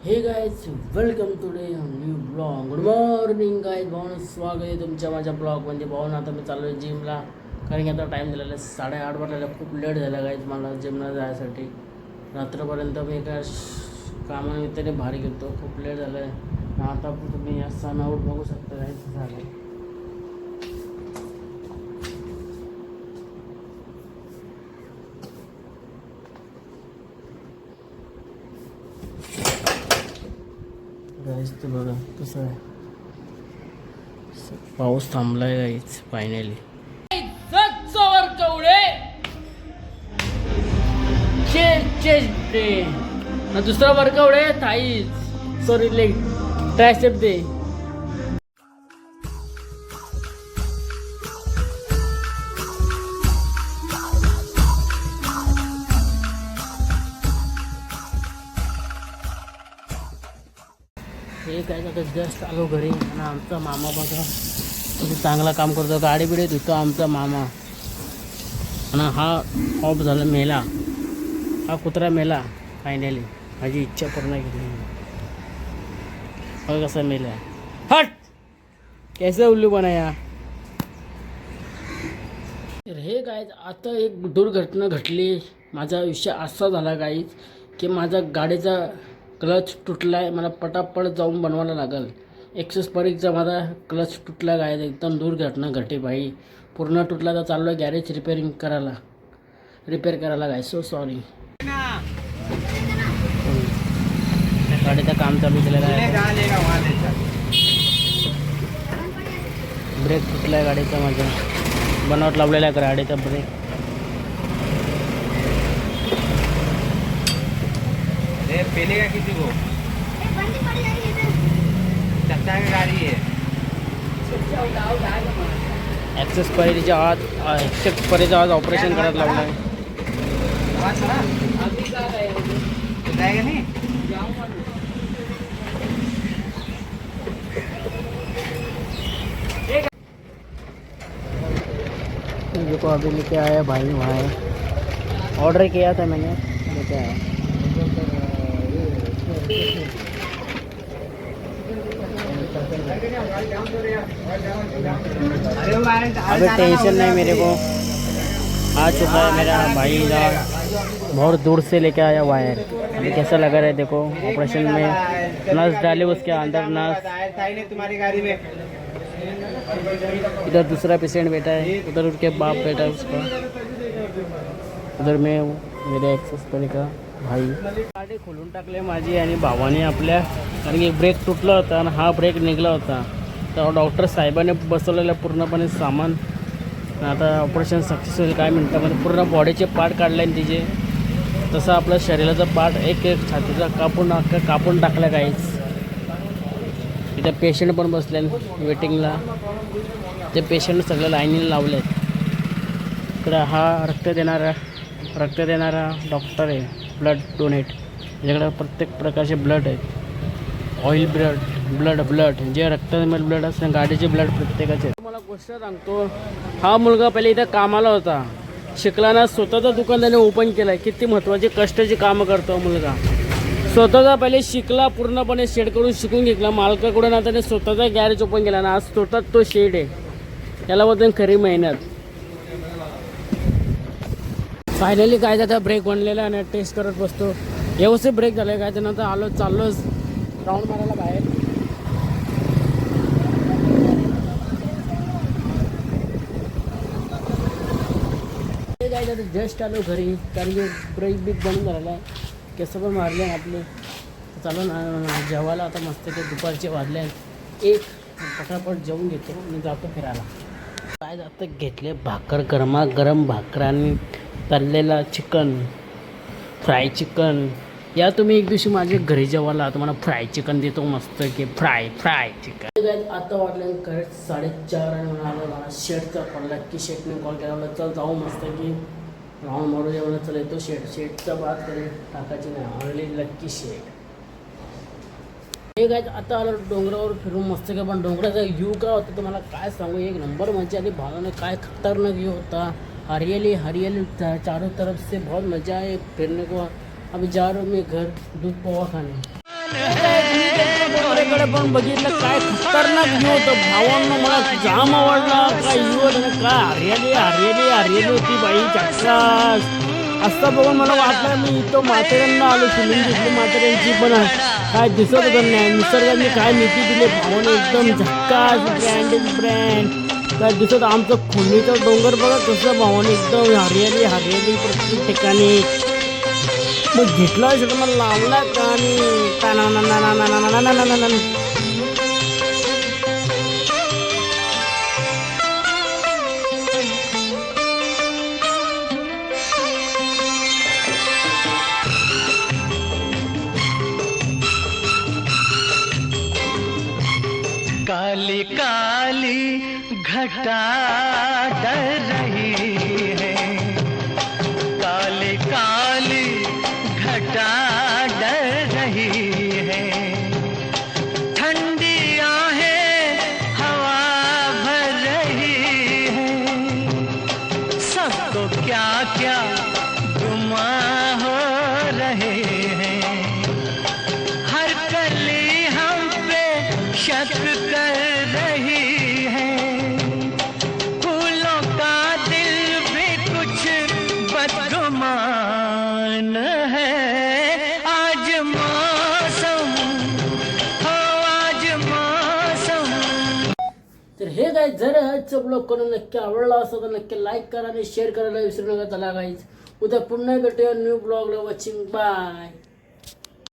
हे guys welcome today new blog. Good morning guys. भाऊन स्वागत आहे तुमच्या माझ्या ब्लॉगमध्ये. भाऊन आता मी चाललो आहे जिमला, कारण की आता टाईम झालेला आहे 8:30 वाजलेला. खूप लेट झाला गाईज मला जिमला जायसाठी. रात्रपर्यंत मी एका कामानिमित्ताने बाहेर गेलो, खूप लेट झालं आहे. आता तुम्ही या सणावर बघू शकता गाईज झालं. गाईज ते बघा कसं आहे, पाऊस थांबलाय गाईज फायनली. दुसरा वर्कआउट आहे थाईज, सॉरी लेग ट्रायसेप दे. हे काय आता जस्ट आलो घरी आणि आमचा मामा बघा किती चांगला काम करतो. गाडी बिडी धुतो आमचा मामा. आणि हा ऑफ झाला, मेला. हा कुत्रा मेला फायनली. माझी इच्छा पूर्ण केली. बघ कसा मेला. हट कैसे उल्लू बनाया. हे गाईज आता एक दुर्घटना घडली. माझा विषय असा झाला गाईज की माझा गाडीचा क्लच तुटला आहे. मला पटापट जाऊन बनवायला लागेल. एक्सेस परीचा माझा क्लच तुटला गाय. एकदम दुर्घटना घडली भाई. पूर्ण तुटला. तर चाललो आहे गॅरेज रिपेअर करायला गाय. So sorry. गाडीचं काम चालू केलेलं आहे. ब्रेक तुटला आहे गाडीचा माझा. बनवत लावलेला आहे गाडीचा ब्रेक. पहले का किसी को चक्का की गाड़ी है. ॲक्सेस परीचा आज ऑपरेशन करायला लावलं आहे. जाएगा नहीं. देखो अभी लेके आया भाई. वहाँ ऑर्डर किया था मैंने, लेके आया. अभी टेंशन नहीं मेरे को. आ चुका है मेरा भाई. बहुत दूर से लेके आया वायर. अभी कैसा लगा रहा है देखो. ऑपरेशन में नस डाले उसके अंदर नस. तुम्हारी गाड़ी में इधर दूसरा पेशेंट बैठा है, उधर उनके बाप बैठा है उसका. उधर मैं मेरे एक्सेस परी का भाई. गाडी खोलून टाकले माझी आणि भावाने आपल्या, कारण की ब्रेक तुटला होता आणि हा ब्रेक निघला होता. तर डॉक्टर साहेबाने बसवलेलं पूर्णपणे सामान. आता ऑपरेशन सक्सेसफुल. काय मिनटामध्ये पूर्ण बॉडीचे पार्ट काढले आणि तिचे. तसं आपलं शरीराचा पार्ट एक एक छातीचा कापून टाकला काहीच. इथं पेशंट पण बसले वेटिंगला. ते पेशंट सगळं लाईनीला लावले आहेत. इकडं हा रक्त देणारा डॉक्टर आहे. Blood donate. याच्याकडे प्रत्येक प्रकारचे ब्लड आहेत. ऑइल ब्लड जे रक्तामध्ये ब्लड असतं, गाडीचे ब्लड प्रत्येकाचे. मला गोष्ट सांगतो, हा मुलगा पहिले इथं कामाला होता. शिकला ना, स्वतःचं दुकान त्याने ओपन केलं आहे. किती महत्त्वाची कष्टाची कामं करतो मुलगा. स्वतःचा पहिले शिकला, पूर्णपणे शेडकडून शिकून घेतला मालकाकडून. आता त्याने स्वतःचा गॅरेज ओपन केला ना, आज स्वतःच तो शेड आहे. याला बद्दल खरी मेहनत. फायनली काय त्याचा ब्रेक बनलेला आणि टेस्ट करत बसतो. व्यवस्थित ब्रेक झाला आहे काय. त्यानंतर चाललोच राऊंड मारायला बाहेर. काय त्याचं जस्ट आलो घरी, कारण की ब्रेक बनून झालेला आहे. केस पण मारले आपले. चालू ना जेवायला आता मस्त ते दुपारचे वाजले आहेत. एक पटापट जेवून घेतो आणि जातो फिरायला. काय जातं घेतले भाकर, गरम भाकर आणि तळलेला चिकन, फ्राय चिकन. या तुम्ही एक दिवशी माझ्या घरी जेवायला तुम्हाला फ्राय चिकन देतो मस्त की फ्राय चिकन. आता वाटलं करेक्ट 4:30 आणि मला शेटचा पडला की शेटने कॉल केला. मला चल जाऊ मस्त की राऊंड मारू. जेवण चल येतो. शेटचा बात करे टाकायची नाही. ऑनली लक्की शेट. हे काय आता आलं डोंगरावर फिरून मस्त का. पण डोंगराचा व्ह्यू काय होता तुम्हाला काय सांगू. एक नंबर मजा आली. भावाने काय खतरनाक व्ह्यू होता. हरियाली चारों तरफ से बहुत मज़ा है फिरने को. अभी जा रहा हूँ मैं घर दूध पोहा खाने. डोंगराकडे पण बघितलं काय खतरनाक व्ह्यू होतं भावांना. मला जाम आवडला काय व्ह्यू होतं, काय हरियाली हरियाली हरियाली होती बाई चक्कास. असं बघून मला वाटलं मी इथं माथेरानला आलो, फिलिंग घेतली माथेरानची. पण काय दिसत होतं नाही, निसर्गाने काय नीती दिली भावाने, एकदम झक्कास ब्रँड ब्रँड काय दिसत. आमचं खोलीचं डोंगर बघा कसं भावाने, एकदम हरियाली हरियाली प्रत्येक ठिकाणी. मग घेतला शेवटी मला लावला का आणि काली काली घटा डर रही है, काली काली घटा डर रही है, ठंडी आहें हवा भर रही है, सबको क्या क्या गुमा हो रहे हैं, हर कली हम पे शक कर रही है, फूलों का दिल भी कुछ बदगुमान है, आज मौसम हो आज मौसम. तर हे काय जर आजचं ब्लॉग करून नक्की आवडला असं तर नक्की लाईक करा आणि शेअर करायला विसरू नका. चला गाईज उद्या पुन्हा भेटूया न्यू ब्लॉगला. Watching bye.